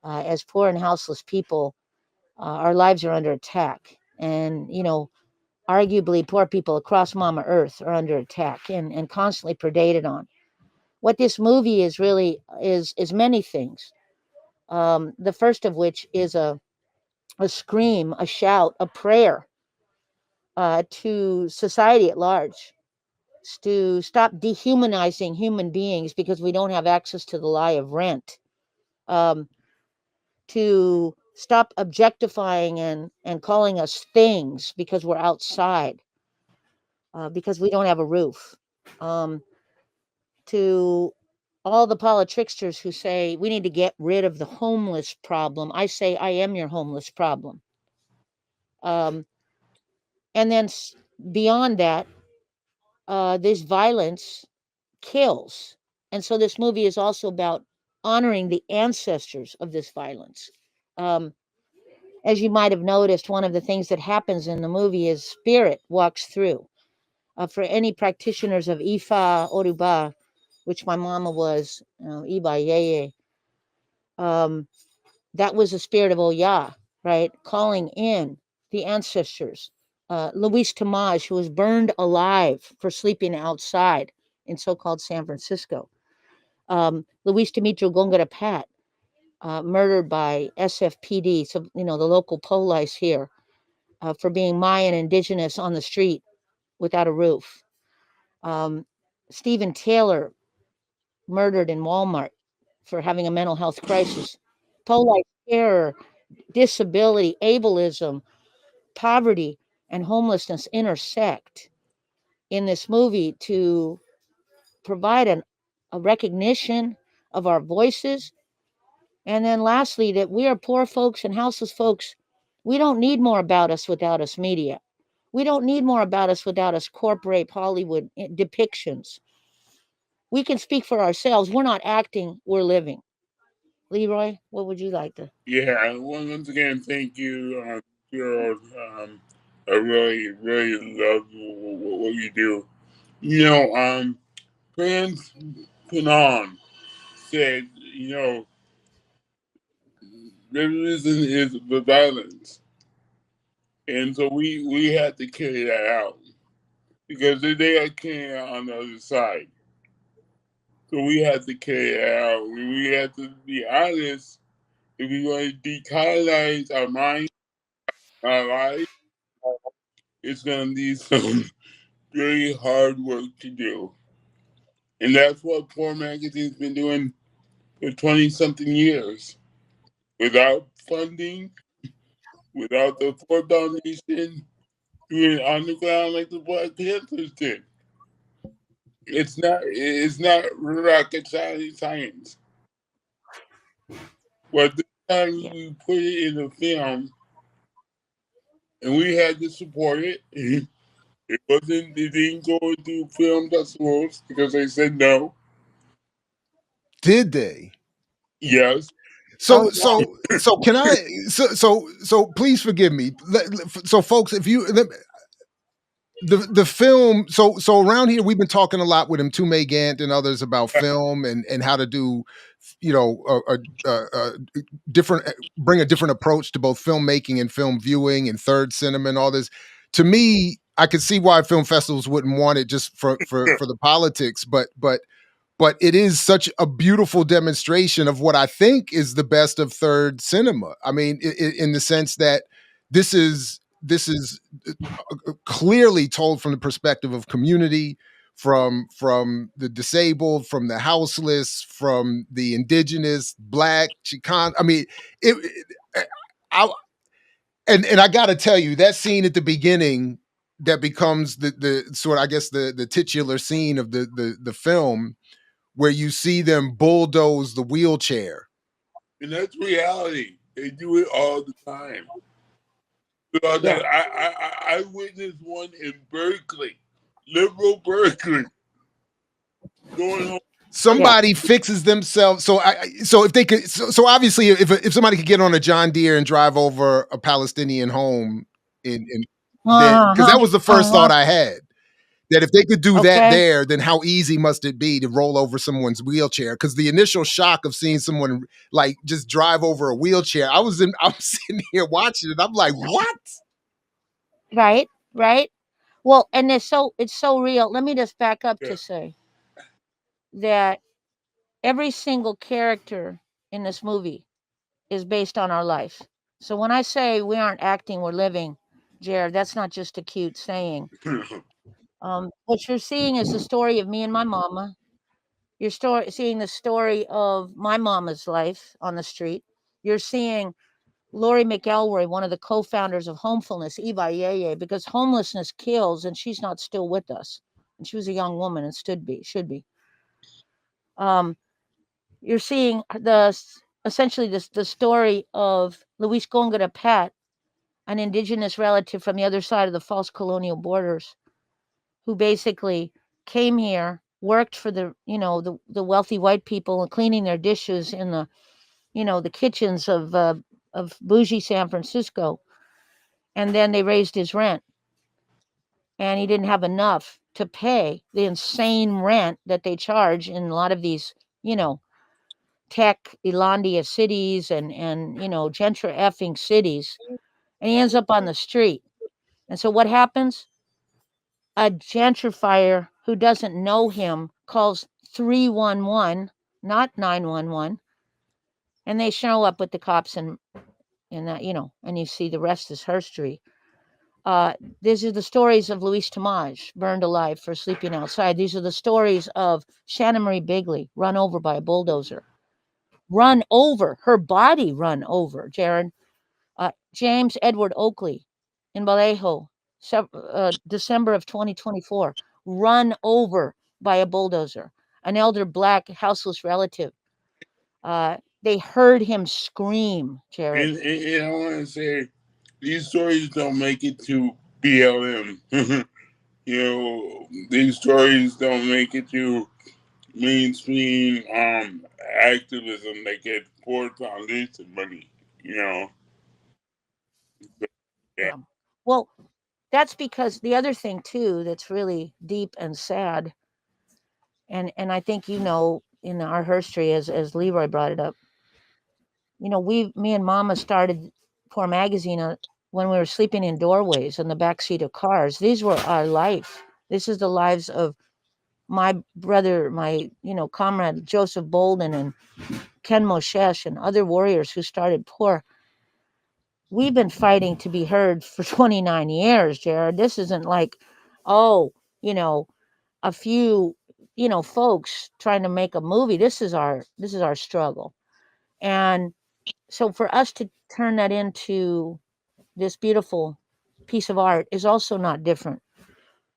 as poor and houseless people, our lives are under attack. And, arguably poor people across Mama Earth are under attack and constantly predated on. What this movie is really is many things. The first of which is a scream, a shout, a prayer to society at large to stop dehumanizing human beings because we don't have access to the lie of rent, um, to stop objectifying and calling us things because we're outside, because we don't have a roof, um, to all the politricksters who say we need to get rid of the homeless problem. I say I am your homeless problem. Um, and then beyond that, this violence kills. And so this movie is also about honoring the ancestors of this violence. Um, as you might have noticed, one of the things that happens in the movie is spirit walks through. For any practitioners of Ifa Oruba, which my mama was, Iba Yeye, um, that was the spirit of Oya, right? Calling in the ancestors. Luis Tomaj, who was burned alive for sleeping outside in so-called San Francisco. Luis Dimitro Gongara Pat, murdered by SFPD, so the local police here, for being Mayan indigenous on the street without a roof. Stephen Taylor, murdered in Walmart for having a mental health crisis. Police terror, disability, ableism, poverty, and homelessness intersect in this movie to provide a recognition of our voices. And then lastly, that we are poor folks and houseless folks. We don't need more about us without us media. We don't need more about us without us corporate Hollywood depictions. We can speak for ourselves. We're not acting, we're living. Leroy, what would you like to? Yeah, once again, thank you, Gerald. I really, really love what you do. Prince Fanon said, the reason is the violence. And so we had to carry that out because they are carrying it on the other side. So we had to carry it out. We had to be honest. If we want to decolonize our mind, our life, it's going to need some very hard work to do. And that's what Poor Magazine's been doing for 20 something years. Without funding, without the Ford Foundation, doing it on the ground like the Black Panthers did. It's not rocket science. But this time we put it in a film and we had to support it. It didn't go into film festivals because they said no. Did they? Yes. So can I? So please forgive me. So folks, if you the film, so around here we've been talking a lot with Mtume Gant and others about film and how to do, a different, bring a different approach to both filmmaking and film viewing and third cinema and all this. To me, I could see why film festivals wouldn't want it just for the politics, but it is such a beautiful demonstration of what I think is the best of third cinema. I mean, in the sense that this is clearly told from the perspective of community, from the disabled, from the houseless, from the indigenous, Black, Chicano. I mean, and I got to tell you, that scene at the beginning that becomes the sort of, I guess, the titular scene of the film, where you see them bulldoze the wheelchair. And that's reality. They do it all the time. So Yeah. I witnessed one in Berkeley, liberal Berkeley, going home. Somebody fixes themselves. So if they could, so obviously, if somebody could get on a John Deere and drive over a Palestinian home, because that was the first thought I had. that if they could do that Okay. there, then how easy must it be to roll over someone's wheelchair? Because the initial shock of seeing someone like just drive over a wheelchair, I'm sitting here watching it. I'm like, what? Right. Right. Well, and it's so real. Let me just back up Yeah. to say that every single character in this movie is based on our life. So when I say we aren't acting, we're living, Jared, that's not just a cute saying. What you're seeing is the story of me and my mama. Seeing the story of my mama's life on the street. You're seeing Lori McElroy, one of the co-founders of Homefulness, Eva Yeye, because homelessness kills, and she's not still with us. And she was a young woman and should be. Um, you're seeing essentially the story of Luis Gongora Pat, an indigenous relative from the other side of the false colonial borders, who basically came here, worked for the wealthy white people and cleaning their dishes in the kitchens of bougie San Francisco, and then they raised his rent, and he didn't have enough to pay the insane rent that they charge in a lot of these you know tech Elandia cities and gentra effing cities, and he ends up on the street. And so what happens? A gentrifier who doesn't know him calls 311, not 911, and they show up with the cops and and you see the rest is history. Uh, these are the stories of Louise Tomage, burned alive for sleeping outside. These are the stories of Shanna Marie Bigley, run over by a bulldozer. Run over, her body run over, Jared. James Edward Oakley in Vallejo, December of 2024, run over by a bulldozer. An elder black houseless relative. They heard him scream, Jared. And I want to say, these stories don't make it to BLM. These stories don't make it to mainstream activism. They get poor foundation money. You know, yeah. Yeah. Well, that's because the other thing too that's really deep and sad, and I think in our history, as Leroy brought it up, me and Mama started Poor Magazine when we were sleeping in doorways in the back seat of cars. These were our life. This is the lives of my brother, my comrade Joseph Bolden and Ken Moshesh and other warriors who started Poor. We've been fighting to be heard for 29 years, Jared. This isn't like, oh, you know, a few, folks trying to make a movie. This is our struggle. And so for us to turn that into this beautiful piece of art is also not different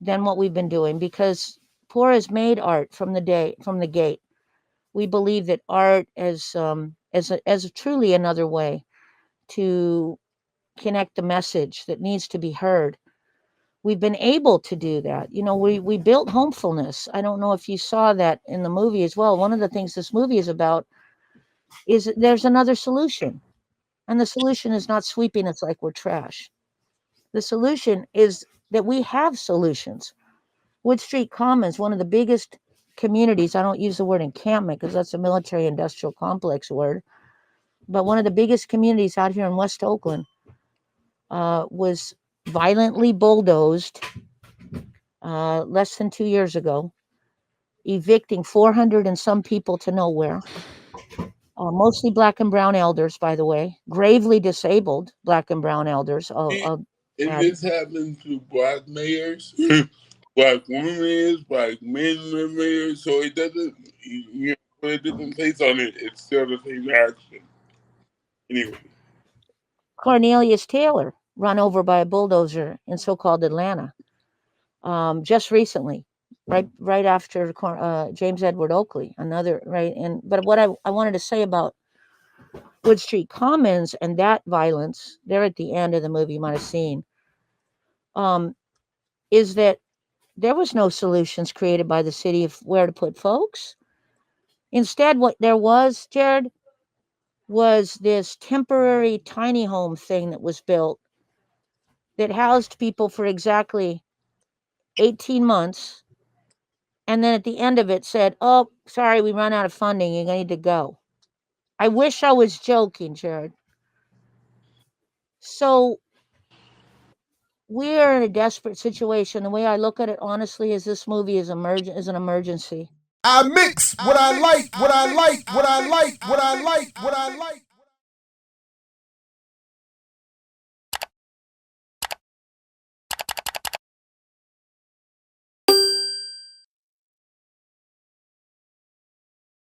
than what we've been doing, because Poor has made art from the gate. We believe that art as truly another way to connect the message that needs to be heard. We've been able to do that. We built Homefulness. I don't know if you saw that in the movie as well. One of the things this movie is about is that there's another solution. And the solution is not sweeping us like we're trash. The solution is that we have solutions. Wood Street Commons, one of the biggest communities, I don't use the word encampment because that's a military industrial complex word, but one of the biggest communities out here in West Oakland was violently bulldozed less than 2 years ago, evicting 400 and some people to nowhere. Mostly black and brown elders, by the way, gravely disabled black and brown elders. I'll If add. this happens to black mayors, black women mayors, black men mayors, so it doesn't, put a different face on it. It's still the same action. Anyway. Cornelius Taylor, run over by a bulldozer in so-called Atlanta, just recently, right after James Edward Oakley, another right. But what I wanted to say about Wood Street Commons and that violence, there at the end of the movie, you might have seen, um, is that there was no solutions created by the city of where to put folks. Instead, what there was, Jared, was this temporary tiny home thing that was built that housed people for exactly 18 months, and then at the end of it said, "Oh, sorry, we run out of funding. You're going to need to go." I wish I was joking, Jared. So we are in a desperate situation. The way I look at it, honestly, is this movie is an emergency. I mix what I like, what I like, what I like, what I like, what I like.